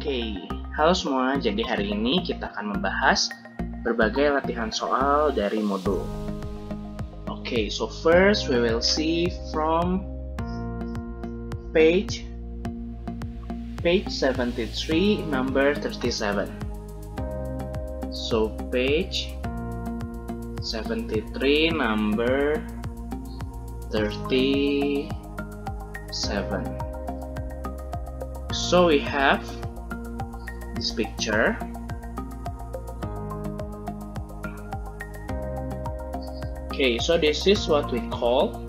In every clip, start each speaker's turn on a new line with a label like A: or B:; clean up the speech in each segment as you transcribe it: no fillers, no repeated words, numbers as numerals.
A: Oke, halo semua. Jadi hari ini kita akan membahas berbagai latihan soal dari modul. Oke, so first we will see from page 73, number 37. So page 73, number 37. So we have this picture. Okay, so this is what we call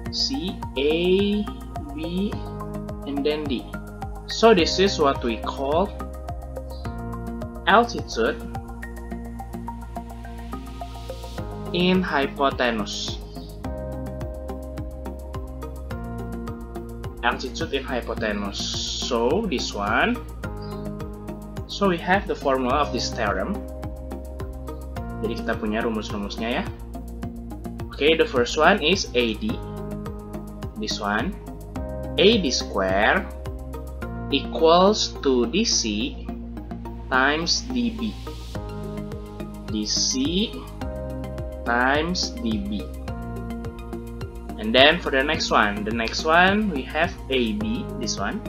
A: C, A, B, and then D. So this is what we call altitude in hypotenuse. Altitude in hypotenuse. So this one. So we have the formula of this theorem. Jadi kita punya rumus-rumusnya ya. Okay, the first one is AD. This one, AD square equals to DC times DB. DC times DB. And then for the next one we have AB, this one,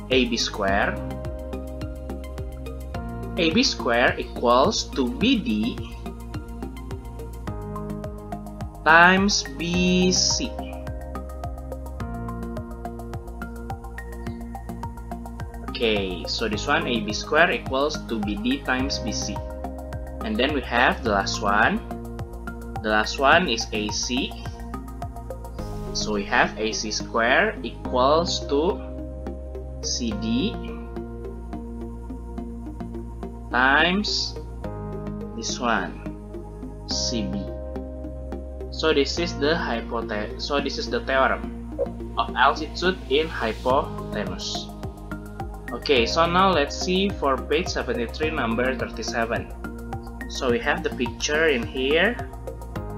A: AB square. AB square equals to BD times BC. Okay, so this one AB square equals to BD times BC. And then we have the last one. The last one is AC. So we have AC square equals to CD times this one, CB. So this is the theorem of altitude in hypotenuse. Okay, so now let's see for page 73, number 37. So we have the picture in here.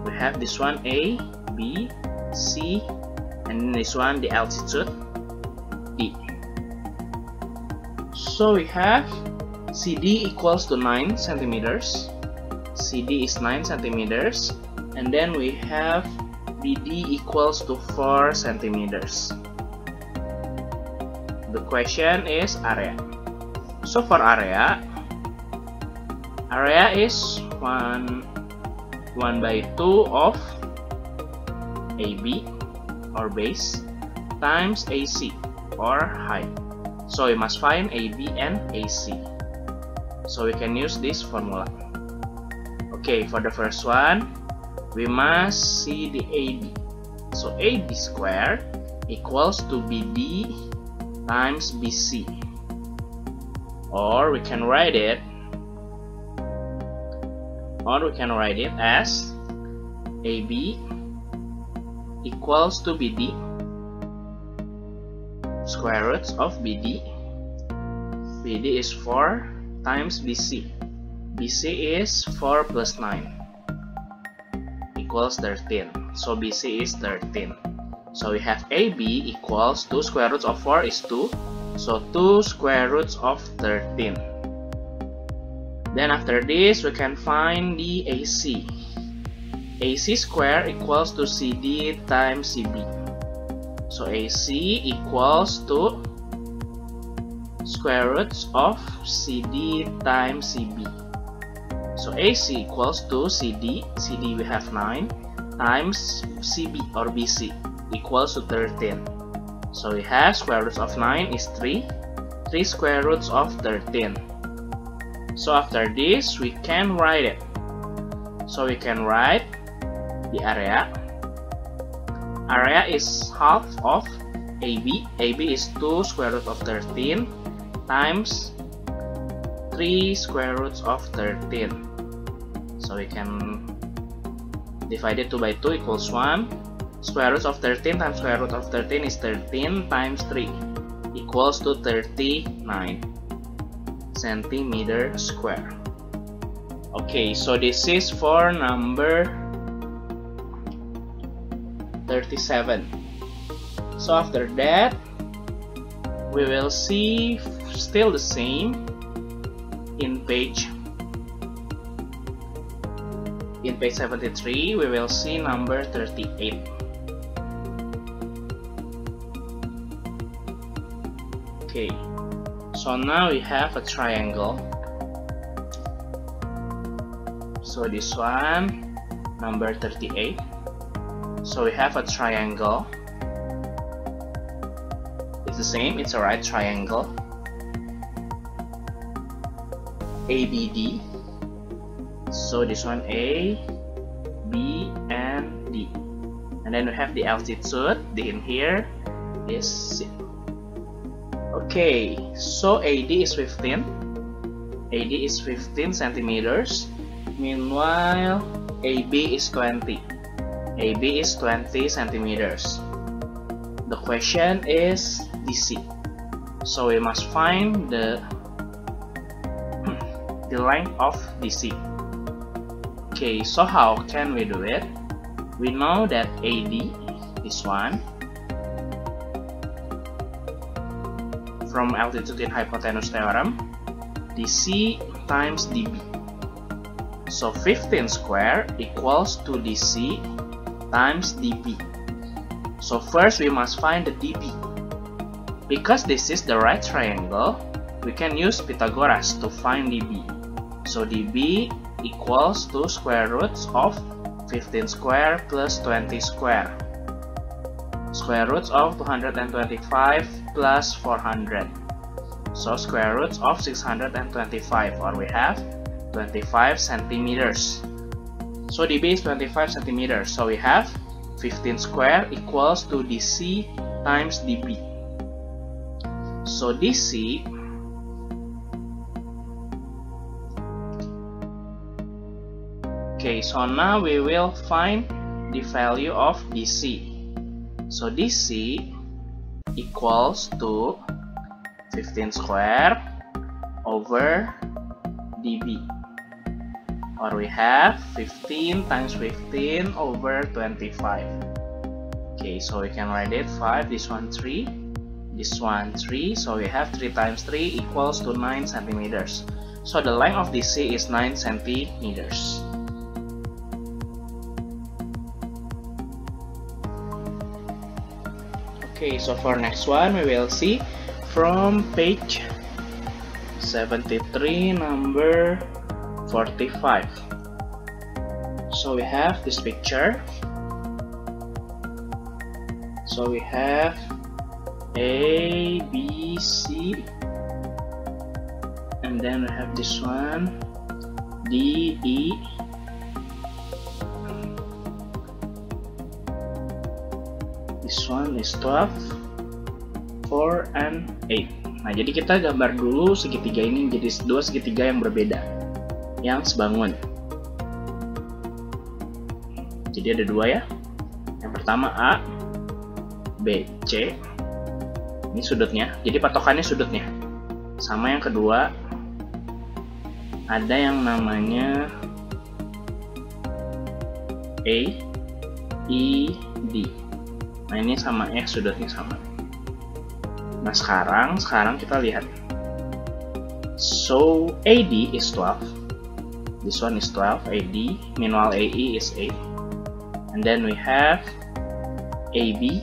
A: We have this one A, B, C, and this one the altitude D. So we have CD equals to 9 centimeters. CD is 9 centimeters, and then we have BD equals to 4 centimeters. The question is area. So for area is 1/2 of AB or base times AC or height. So we must find AB and AC. So we can use this formula. Okay, for the first one, we must see the AB. So AB square equals to BD times BC. Or we can write it as AB equals to BD square roots of BD. BD is 4 times BC. BC is 4 plus 9 equals 13. So BC is 13. So we have AB equals to square roots of 4 is 2. So 2 square roots of 13. Then after this we can find the AC. AC square equals to CD times CB. So AC equals to square roots of CD times CB. So AC equals to CD. CD we have 9 times CB or BC equals to 13. So we have square roots of 9 is 3. 3 square roots of 13. So after this we can write it. So we can write the area. Area is half of AB. AB is 2 square root of 13 times 3 square roots of 13. So we can divide it 2 by 2 equals 1. Square root of 13 times square root of 13 is 13 times 3 equals to 39 centimeter square. Okay, so this is for number 37. So after that, we will see still the same in page 73. We will see number 38. Okay, so now we have a triangle. So this one, number 38. So we have a triangle. It's the same, it's a right triangle. ABD. So this one A, B, and D. And then we have the altitude. The in here is C. Okay, so AD is 15. AD is 15 centimeters. Meanwhile, AB is 20. AB is 20 centimeters. The question is DC. So we must find the length of DC. Okay, so how can we do it? We know that AD is 1 from altitude in hypotenuse theorem, DC times dB. So 15 square equals to DC times dB. So first we must find the dB. Because this is the right triangle, we can use Pythagoras to find dB. So dB equals to square roots of 15 square plus 20 square. Square roots of 225 plus 400. So square roots of 625, or we have 25 centimeters. So dB is 25 centimeters. So we have 15 square equals to DC times dB. So DC okay, so now we will find the value of DC. So DC equals to 15 square over dB, or we have 15 times 15 over 25. Okay, so we can write it 5, this one 3, this one 3, so we have 3 times 3 equals to 9 centimeters. So the length of DC is 9 centimeters. Okay, so for next one we will see from page 73, number 45. So we have this picture. So we have A, B, C, and then we have this one D, E, this one is 12, 4, and 8. Nah, jadi kita gambar dulu segitiga ini menjadi dua segitiga yang berbeda, yang sebangun. Jadi ada dua ya. Yang pertama A, B, C. Ini sudutnya. Jadi patokannya sudutnya. Sama yang kedua, ada yang namanya A, E, D. Nah ini sama ya, sudutnya sama. Nah sekarang kita lihat. So AD is 12. This one is 12 AD. Meanwhile AE is 8. And then we have AB.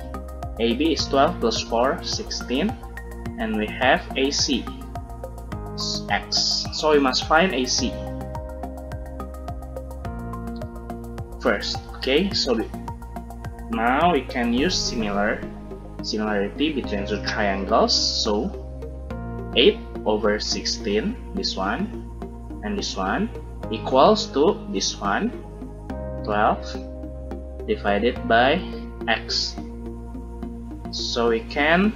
A: AB is 12 plus 4, 16. And we have AC, X. So we must find AC first. Okay, so now we can use similarity between the triangles. So 8 over 16, this one and this one, equals to this one, 12 divided by X. So we can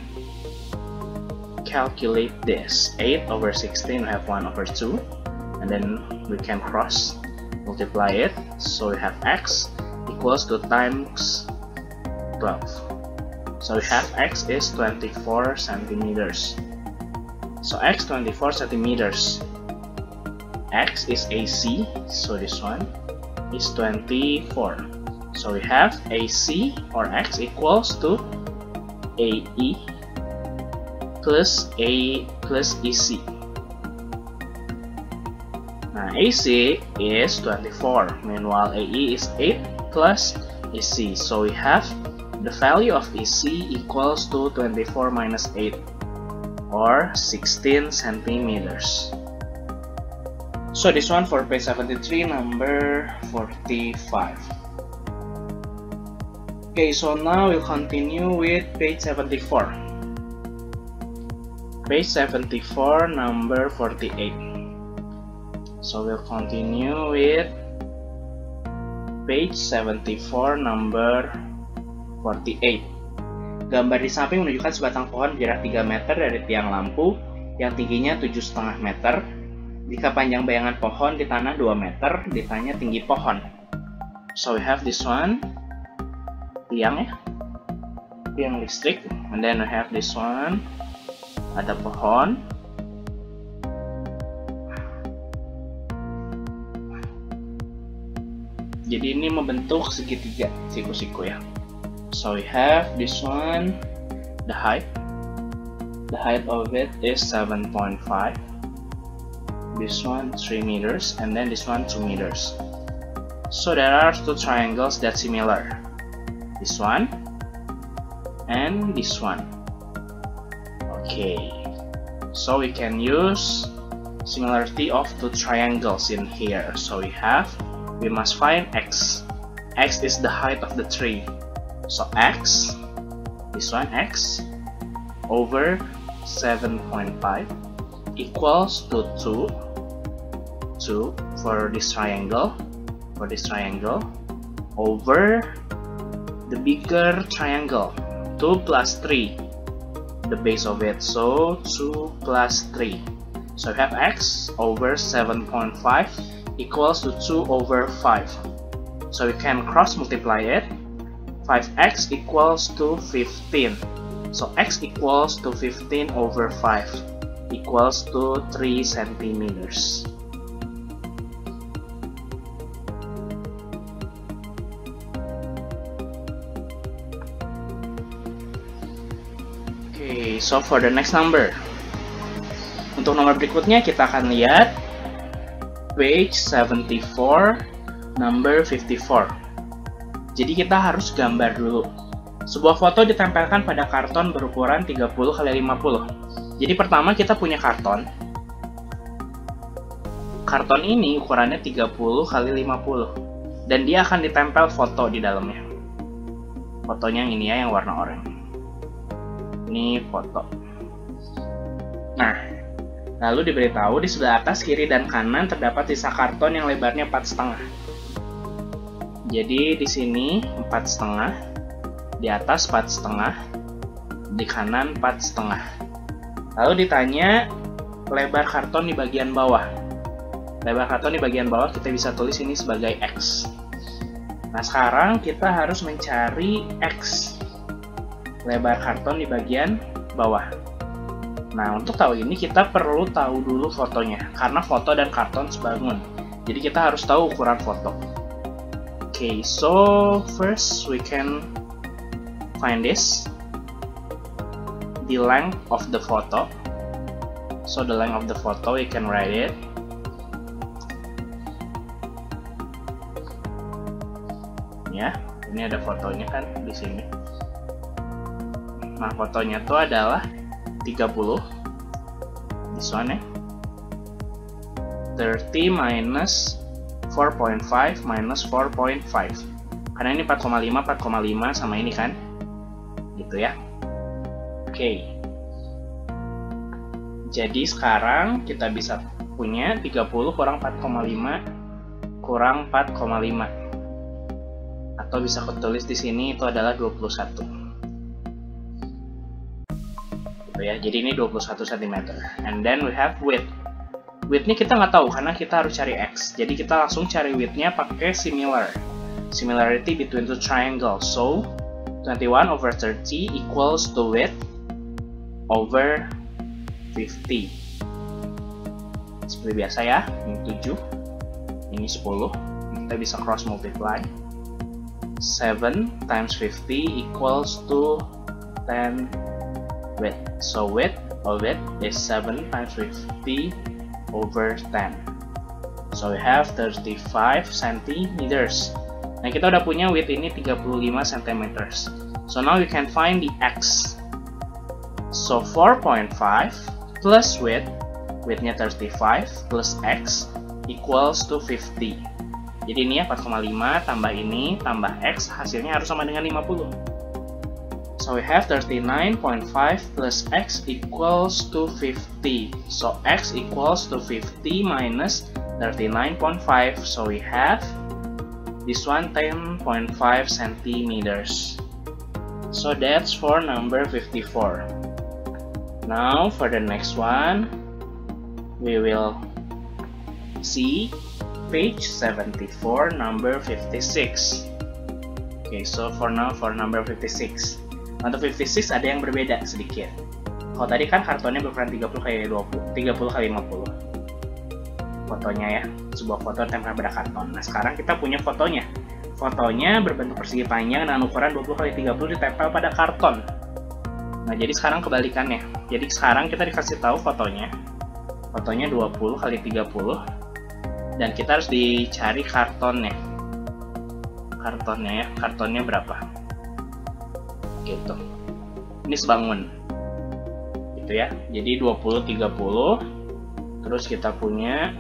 A: calculate this. 8 over 16, we have 1 over 2, and then we can cross multiply it. So we have X equals to times 12. So we have X is 24 centimeters. So X 24 centimeters. X is AC, so this one is 24. So we have AC or X equals to AE plus EC. Nah, AC is 24, meanwhile AE is 8 plus EC. So we have the value of EC equals to 24 minus 8, or 16 centimeters. So this one for page 73, number 45. Okay, so now we'll continue with page 74. Page 74, number 48. So we'll continue with page 74, number 48. Gambar di samping menunjukkan sebatang pohon berjarak 3 meter dari tiang lampu yang tingginya 7,5 meter. Jika panjang bayangan pohon di tanah 2 meter, ditanya tinggi pohon. So we have this one, tiang ya, tiang listrik. And then we have this one, ada pohon. Jadi ini membentuk segitiga, siku-siku ya. So we have this one, the height. The height of it is 7.5. This one 3 meters, and then this one 2 meters. So there are two triangles that similar. This one and this one. Okay. So we can use similarity of two triangles in here. So we must find x. X is the height of the tree. So x, this one x, over 7.5 equals to 2 for this triangle, over the bigger triangle, 2 plus 3, the base of it, so 2 plus 3. So we have x over 7.5 equals to 2 over 5. So we can cross multiply it. 5x equals to 15. So x equals to 15 over 5 equals to 3 centimeters. Okay, so for the next number. Untuk nomor berikutnya kita akan lihat page 74, number 54. Jadi kita harus gambar dulu. Sebuah foto ditempelkan pada karton berukuran 30 x 50. Jadi pertama kita punya karton. Karton ini ukurannya 30 x 50. Dan dia akan ditempel foto di dalamnya. Fotonya yang ini ya, yang warna oranye. Ini foto. Nah, lalu diberitahu di sebelah atas, kiri, dan kanan terdapat sisa karton yang lebarnya 4,5. Jadi di sini 4,5, di atas 4,5, di kanan 4,5. Lalu ditanya lebar karton di bagian bawah. Lebar karton di bagian bawah kita bisa tulis ini sebagai X. Nah sekarang kita harus mencari X, lebar karton di bagian bawah. Nah untuk tahu ini kita perlu tahu dulu fotonya, karena foto dan karton sebangun. Jadi kita harus tahu ukuran foto. Okay, so first we can find this, the length of the photo. So the length of the photo, you can write it. Ya, ini ada fotonya kan di sini. Nah, fotonya itu adalah 30. This one ya. 30 minus 4.5 minus 4.5. Karena ini 4,5 sama ini kan. Gitu ya. Oke. Jadi sekarang kita bisa punya 30 kurang 4,5 kurang 4,5. Atau bisa kutulis di sini itu adalah 21. Gitu ya. Jadi ini 21 cm. And then we have width. Width-nya kita nggak tahu karena kita harus cari X. Jadi kita langsung cari width-nya pakai similar. Similarity between two triangles. So 21 over 30 equals to width over 50. Seperti biasa ya, ini 7, ini 10. Kita bisa cross multiply. 7 times 50 equals to 10 width. So width of it is 7 times 50 over 10. So we have 35 centimeters. Nah, kita udah punya width ini 35 centimeters. So now you can find the x. So 4.5 plus widthnya 35 plus x equals to 50. Jadi ini ya 4,5 tambah ini tambah x hasilnya harus sama dengan 50. So we have 39.5 plus x equals to 50. So x equals to 50 minus 39.5. So we have this one 10.5 centimeters. So that's for number 54. Now for the next one, we will see page 74, number 56. Okay, so for now for number 56. Untuk 56 ada yang berbeda sedikit. Kalau tadi kan kartonnya berukuran 30 kali 50. Fotonya ya, sebuah foto tempel pada karton. Nah, sekarang kita punya fotonya. Fotonya berbentuk persegi panjang dengan ukuran 20 kali 30 ditempel pada karton. Nah, jadi sekarang kebalikannya. Jadi sekarang kita dikasih tahu fotonya. Fotonya 20 kali 30 dan kita harus dicari kartonnya. Kartonnya ya, kartonnya berapa? Gitu. Ini sebangun. Gitu ya. Jadi 20 30 terus kita punya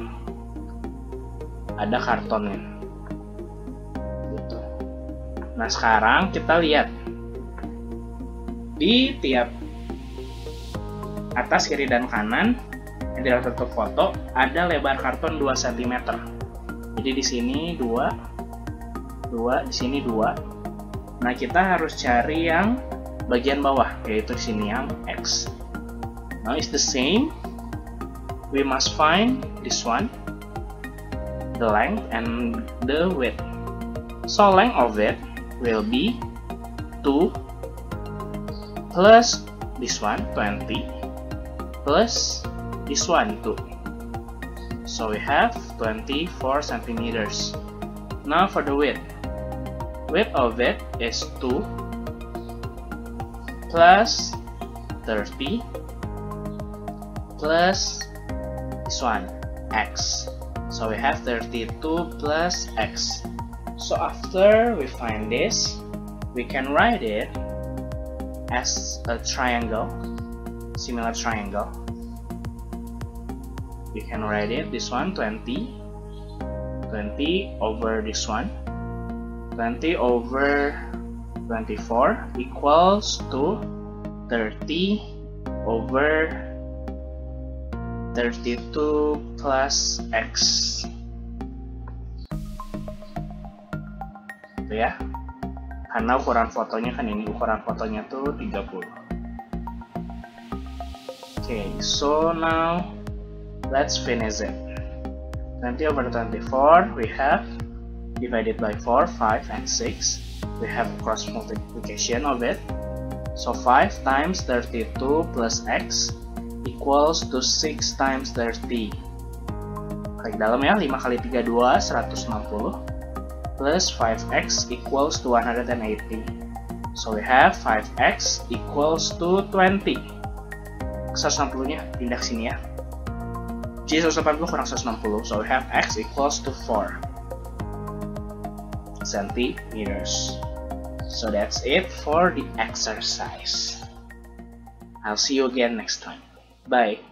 A: ada kartonnya. Gitu. Nah, sekarang kita lihat di tiap atas, kiri dan kanan di dalam satu foto ada lebar karton 2 cm. Jadi di sini 2, di sini 2. Nah, kita harus cari yang bagian bawah, yaitu di sini yang X. Now it's the same. We must find this one, the length and the width. So length of it will be 2 plus this one 20 plus this one 2. So we have 24 centimeters. Now for the width. Width of it is 2 plus 30 plus this one, x. So we have 32 plus x. So after we find this, we can write it as a triangle, similar triangle. We can write it this one 20 over this one. 20 over 24 equals to 30 over 32 plus x. Gitu ya. Karena ukuran fotonya kan ini, ukuran fotonya tuh 30. Okay, so now let's finish it. 20 over 24 we have divided by 4, 5, and 6. We have cross multiplication of it. So 5 times 32 plus x equals to 6 times 30. Klik dalam ya, 5 kali 3, 2, 160. Plus 5x equals to 180. So we have 5x equals to 20. 160 nya pindah sini ya. Jadi 180 kurang 160. So we have x equals to 4 centimeters. So that's it for the exercise. I'll see you again next time. Bye.